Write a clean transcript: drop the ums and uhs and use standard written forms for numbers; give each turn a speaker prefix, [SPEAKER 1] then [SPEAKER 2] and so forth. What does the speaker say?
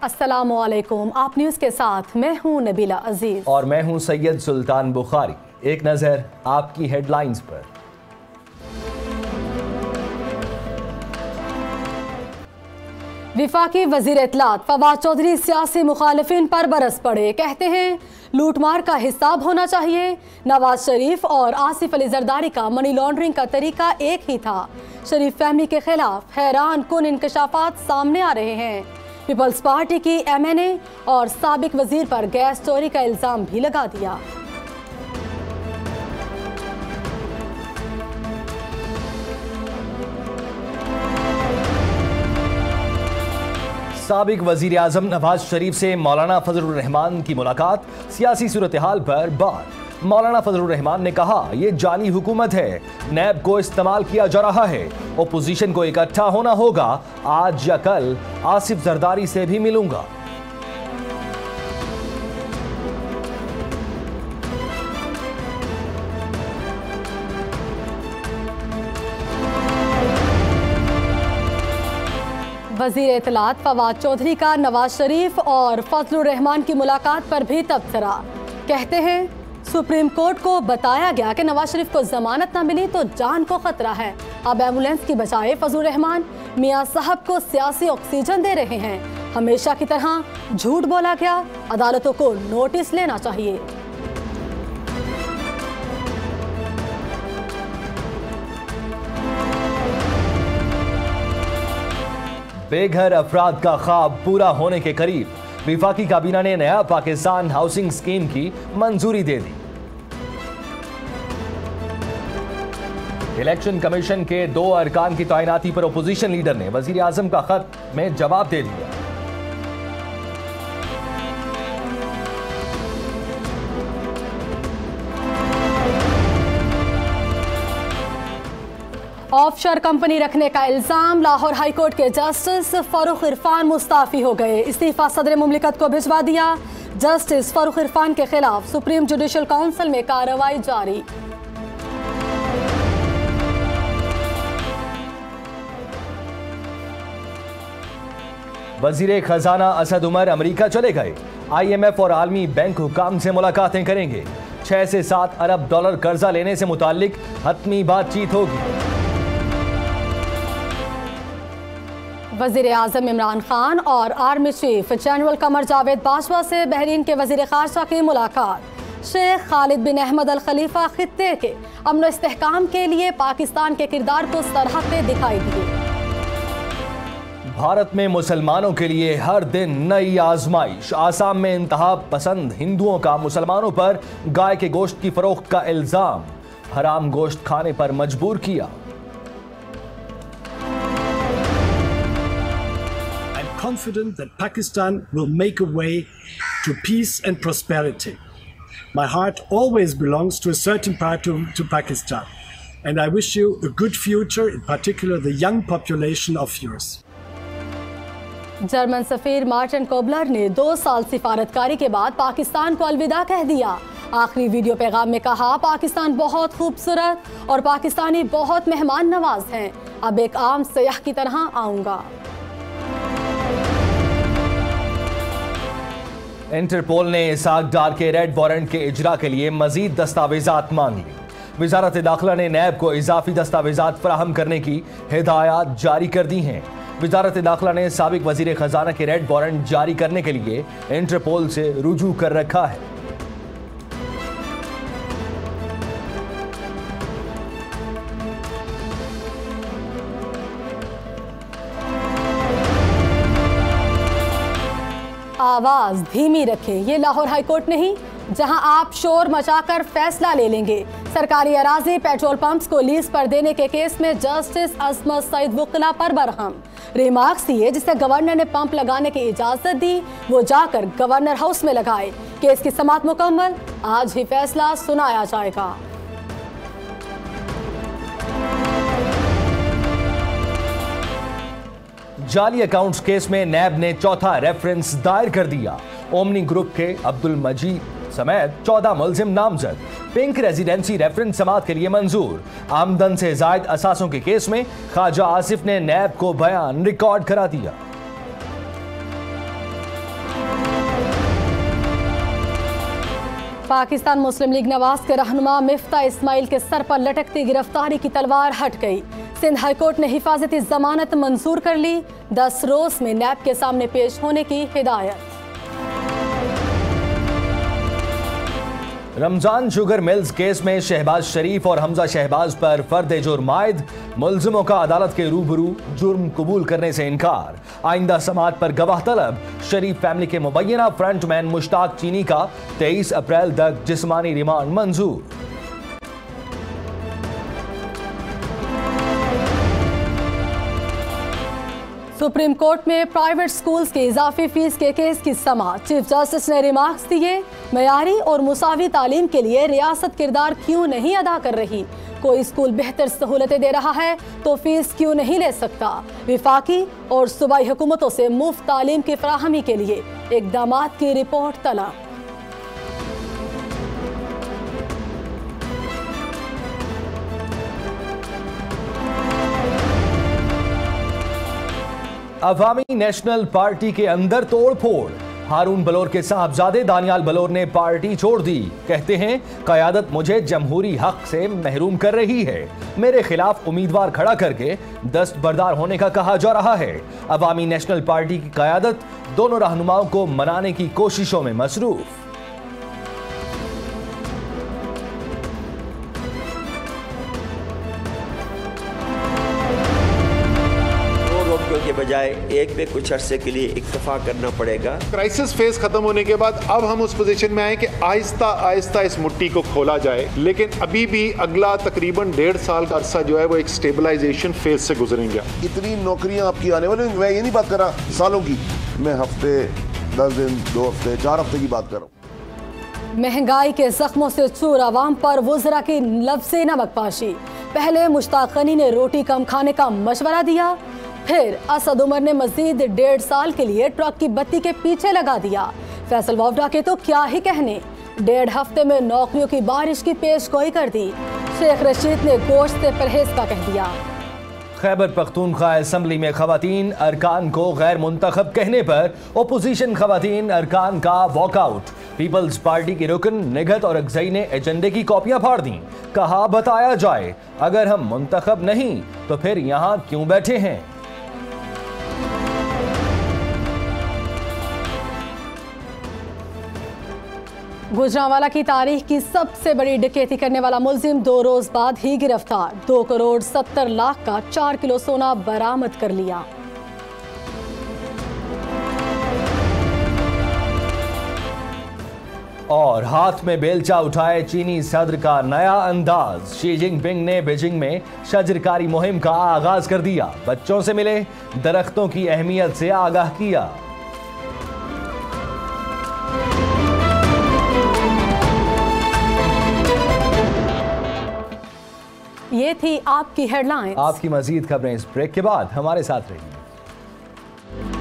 [SPEAKER 1] अस्सलामुअलैकुम। आप न्यूज़ के साथ मैं हूं नबीला अजीज
[SPEAKER 2] और मैं हूं सैयद सुल्तान बुखारी। एक नज़र आपकी हेडलाइंस पर।
[SPEAKER 1] विफाकी वजीर इत्तलात फवाद चौधरी सियासी मुखालिफिन पर बरस पड़े। कहते हैं लूटमार का हिसाब होना चाहिए। नवाज शरीफ और आसिफ अली जरदारी का मनी लॉन्ड्रिंग का तरीका एक ही था। शरीफ फैमिली के खिलाफ हैरान कुन इंकशाफात सामने आ रहे हैं। पीपल्स पार्टी की MNA और साबिक वजीर पर गैस चोरी का इल्जाम भी लगा दिया।
[SPEAKER 2] साबिक वजीर आजम नवाज शरीफ से मौलाना फजलुर रहमान की मुलाकात, सियासी सूरत हाल पर बात। मौलाना फजलुर रहमान ने कहा यह जाली हुकूमत है, नैब को इस्तेमाल किया जा रहा है, ओपोजिशन को इकट्ठा होना होगा। आज या कल आसिफ जरदारी से भी मिलूंगा।
[SPEAKER 1] वजीर इत्तलात फवाद चौधरी का नवाज शरीफ और फजलुर रहमान की मुलाकात पर भी तबसरा। कहते हैं सुप्रीम कोर्ट को बताया गया कि नवाज शरीफ को जमानत न मिली तो जान को खतरा है। अब एम्बुलेंस की बजाय फजलुर रहमान मियां साहब को सियासी ऑक्सीजन दे रहे हैं। हमेशा की तरह झूठ बोला गया, अदालतों को नोटिस लेना चाहिए।
[SPEAKER 2] बेघर अफराद का ख्वाब पूरा होने के करीब। विफाकी काबीना ने नया पाकिस्तान हाउसिंग स्कीम की मंजूरी दे दी। इलेक्शन कमीशन के 2 अरकान की तैनाती पर ओपोजिशन लीडर ने वजीर आजम का खत में जवाब दे दिया।
[SPEAKER 1] ऑफशोर कंपनी रखने का इल्जाम। लाहौर हाईकोर्ट के जस्टिस फारूक इरफान मुस्ताफी हो गए। इस्तीफा सदर मुमलिकत को भिजवा दिया। जस्टिस फारूक इरफान के खिलाफ सुप्रीम जुडिशल काउंसिल में कार्रवाई जारी।
[SPEAKER 2] वजीर खजाना असद उमर अमेरिका चले गए। IMF और आलमी बैंक हुकाम से मुलाकातें करेंगे। 6 से 7 अरब डॉलर कर्जा लेने से मुताल्लिक हतमी बातचीत होगी।
[SPEAKER 1] वजीर आजम इमरान खान और army chief general Qamar Javed Bajwa से बहरीन के वजीर खारजा की मुलाकात। शेख खालिद बिन अहमद अल खलीफा खित्ते के अमन इस्तेहकाम के लिए पाकिस्तान के किरदार को सराहते दिखाई दिए।
[SPEAKER 2] भारत में मुसलमानों के लिए हर दिन नई आजमाइश। आसाम में इंतहा पसंद हिंदुओं का मुसलमानों पर गाय के गोश्त की फरोख्त का इल्जाम। हराम गोश्त खाने पर मजबूर किया।
[SPEAKER 3] Confident that Pakistan will make a way to peace and prosperity. My heart always belongs to a certain part to Pakistan, and I wish you a good future, in particular the young population of yours.
[SPEAKER 1] German सफीर Martin Kobler ने 2 साल सिफारतकारी के बाद पाकिस्तान को अलविदा कह दिया। आखिरी वीडियो पैगाम में कहा पाकिस्तान बहुत खूबसूरत और पाकिस्तानी बहुत मेहमान नवाज हैं। अब एक आम सयाह की तरह आऊंगा।
[SPEAKER 2] इंटरपोल ने इसाक डार के रेड वारंट के इजरा के लिए मजीद दस्तावेजात मांग ली। वजारत दाखिला ने नैब को इजाफी दस्तावेजात फराहम करने की हिदायत जारी कर दी हैं। वजारत दाखिला ने साबिक वजीर खजाना के रेड वारंट जारी करने के लिए इंटरपोल से रुजू कर रखा है।
[SPEAKER 1] आवाज धीमी रखें, ये लाहौर हाईकोर्ट नहीं जहां आप शोर मचाकर फैसला ले लेंगे। सरकारी अराजी पेट्रोल पंप्स को लीज पर देने के केस में जस्टिस अजमत सईद वकला पर बरहम। रिमार्क्स दिए जिसे गवर्नर ने पंप लगाने की इजाजत दी वो जाकर गवर्नर हाउस में लगाए। केस की समाअत मुकम्मल, आज ही फैसला सुनाया जाएगा।
[SPEAKER 2] जाली अकाउंट्स केस में नैब ने 4था रेफरेंस दायर कर दिया। ओमनी ग्रुप के अब्दुल मजीद समेत 14 मुलजिम नामजद। पिंक रेजिडेंसी रेफरेंस समाअत के लिए मंजूर। आमदन से जायद असासों के केस में ख्वाजा आसिफ ने नैब को बयान रिकॉर्ड करा दिया।
[SPEAKER 1] पाकिस्तान मुस्लिम लीग नवाज के रहनुमा मिफ्ता इस्माइल के सर पर लटकती गिरफ्तारी की तलवार हट गई। सिंध हाईकोर्ट ने हिफाजती जमानत मंजूर कर ली। 10 रोज में नैब के सामने पेश होने की हिदायत।
[SPEAKER 2] रमजान शुगर मिल्स केस में शहबाज शरीफ और हमजा शहबाज पर फर्द जुर्म आयद। मुल्जिमों का अदालत के रूबरू जुर्म कबूल करने से इनकार। आइंदा समाअत पर गवाह तलब। शरीफ फैमिली के मुबैना फ्रंटमैन मुश्ताक चीनी का 23 अप्रैल तक जिस्मानी रिमांड मंजूर।
[SPEAKER 1] सुप्रीम कोर्ट में प्राइवेट स्कूल्स के इजाफी फीस के केस की समाअत। चीफ जस्टिस ने रिमार्क्स दिए, मयारी और मुसावी तालीम के लिए रियासत किरदार क्यों नहीं अदा कर रही? कोई स्कूल बेहतर सहूलतें दे रहा है तो फीस क्यों नहीं ले सकता? विफाकी और सूबाई हुकूमतों से मुफ्त तालीम की फराहमी के लिए इक़दामात की रिपोर्ट तलब।
[SPEAKER 2] अवामी नेशनल पार्टी के अंदर तोड़ फोड़। हारून बलोर के साहबजादे दानियाल बलोर ने पार्टी छोड़ दी। कहते हैं क़यादत मुझे जमहूरी हक से महरूम कर रही है। मेरे खिलाफ उम्मीदवार खड़ा करके दस्तबरदार होने का कहा जा रहा है। अवामी नेशनल पार्टी की क़यादत दोनों रहनुमाओं को मनाने की कोशिशों में मसरूफ।
[SPEAKER 4] के बजाय एक पे कुछ अरसे के लिए इक्तफा करना पड़ेगा।
[SPEAKER 5] क्राइसिस फेज खत्म होने के बाद अब हम उस पोजीशन में आए कि आहिस्ता आहिस्ता इस मुट्ठी को खोला जाए, लेकिन अभी भी अगला तकरीबन 1.5 साल का अरसा जो है वो एक स्टेबलाइजेशन फेज से गुजरेंगे।
[SPEAKER 6] इतनी नौकरियां आपकी आने वाली, मैं ये नहीं बात कर रहा सालों की, मैं हफ्ते 10 दिन 2 हफ्ते 4 हफ्ते की बात कर रहा हूँ।
[SPEAKER 1] महंगाई के जख्मों से चूर अवाम पर वुज़रा की लफ्ज़े नमकपाशी। पहले मुश्ताक गनी ने रोटी कम खाने का मशवरा दिया, फिर असद उमर ने मजीद 1.5 साल के लिए ट्रक की बत्ती के पीछे लगा दिया। फैसल वावडा के तो क्या ही कहने, 1.5 हफ्ते में नौकरियों की बारिश की पेशगोई कर दी। शेख रशीद ने गोश्त से परहेज का कह दिया।
[SPEAKER 2] खैबर पख्तूनख्वा असम्बली में खवातीन अरकान को गैर मुंतखब कहने पर ओपोजिशन खवातीन अरकान का वॉकआउट। पीपल्स पार्टी की रुकन निगहत और अगजई ने एजेंडे की कॉपियां फाड़ दी। कहा बताया जाए, अगर हम मुंतखब नहीं तो फिर यहाँ क्यों बैठे हैं?
[SPEAKER 1] गुजरांवाला की तारीख की सबसे बड़ी डकैती करने वाला मुलजिम 2 रोज बाद ही गिरफ्तार। 2 करोड़ 70 लाख का 4 किलो सोना बरामद कर लिया।
[SPEAKER 2] और हाथ में बेलचा उठाए चीनी सदर का नया अंदाज। शी जिनपिंग ने बीजिंग में शजरकारी मुहिम का आगाज कर दिया। बच्चों से मिले, दरख्तों की अहमियत से आगाह किया।
[SPEAKER 1] ये थी आपकी हेडलाइंस।
[SPEAKER 2] आपकी मजीद खबरें इस ब्रेक के बाद, हमारे साथ रहिए।